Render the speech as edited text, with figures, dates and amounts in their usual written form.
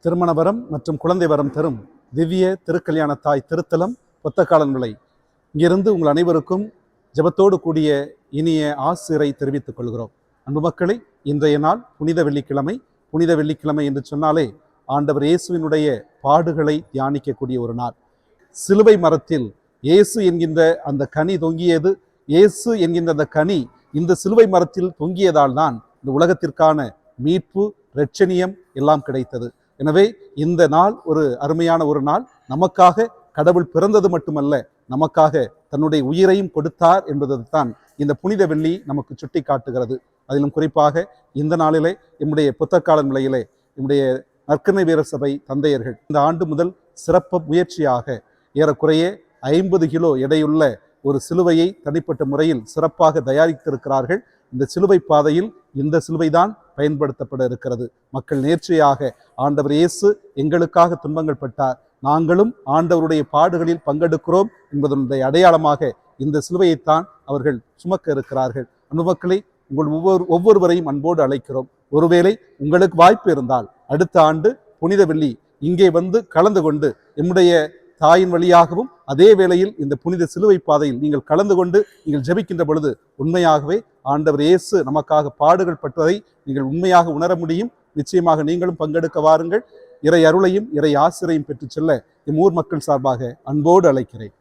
திருமண வரம் மற்றும் குழந்தை வரம் தரும் திவ்ய திருக்கல்யாண தாய் திருத்தலம் பொத்தக்காலன் விளை. இங்கிருந்து உங்கள் அனைவருக்கும் ஜெபத்தோடு கூடிய இனிய ஆசிரை தெரிவித்துக் கொள்கிறோம். அன்பு மக்களை, இன்றைய நாள் புனித வெள்ளிக்கிழமை. புனித வெள்ளிக்கிழமை என்று சொன்னாலே ஆண்டவர் இயேசுவினுடைய பாடுகளை தியானிக்கக்கூடிய ஒரு நாள். சிலுவை மரத்தில் இயேசு என்கின்ற அந்த கனி தொங்கியது. இயேசு என்கின்ற அந்த கனி இந்த சிலுவை மரத்தில் தொங்கியதால் தான் இந்த உலகத்திற்கான மீட்பு, இரட்சணியம் எல்லாம் கிடைத்தது. எனவே இந்த நாள் ஒரு அருமையான ஒரு நாள். நமக்காக கடவுள் பிறந்தது மட்டுமல்ல, நமக்காக தன்னுடைய உயிரையும் கொடுத்தார் என்பதுதான் இந்த புனித வெள்ளி நமக்கு சுட்டி காட்டுகிறது. அதிலும் குறிப்பாக இந்த நாளிலே நம்முடைய புத்தக்காலன் விலையிலே நம்முடைய நற்கருணை வீரர் சபை தந்தையர்கள் இந்த ஆண்டு முதல் சிறப்பு முயற்சியாக ஏறக்குறைய 50 கிலோ எடையுள்ள ஒரு சிலுவையை தனிப்பட்ட முறையில் சிறப்பாக தயாரித்திருக்கிறார்கள். இந்த சிலுவை பாதையில் இந்த சிலுவைதான் பயன்படுத்தப்பட இருக்கிறது. மக்கள் நேர்ச்சியாக ஆண்டவர் இயேசு எங்களுக்காக துன்பங்கள் பட்டார், நாங்களும் ஆண்டவருடைய பாடுகளில் பங்கெடுக்கிறோம் என்பதனுடைய அடையாளமாக இந்த சிலுவையைத்தான் அவர்கள் சுமக்க இருக்கிறார்கள். அன்பு மக்களை, உங்கள் ஒவ்வொருவரையும் அன்போடு அழைக்கிறோம். ஒருவேளை உங்களுக்கு வாய்ப்பு இருந்தால் அடுத்த ஆண்டு புனித வெள்ளி இங்கே வந்து கலந்து கொண்டு நம்முடைய தாயின் வழியாகவும் அதே வேளையில் இந்த புனித சிலுவை பாதையில் நீங்கள் கலந்து கொண்டு நீங்கள் ஜெபிக்கின்ற பொழுது உண்மையாகவே ஆண்டவர் இயேசு நமக்காக பாடுகள் பட்டதை நீங்கள் உண்மையாக உணர முடியும். நிச்சயமாக நீங்களும் பங்கெடுக்க வாருங்கள். இறை அருளையும் இறை ஆசிரையும் பெற்றுச் செல்ல எம் ஊர் மக்கள் சார்பாக அன்போடு அழைக்கிறேன்.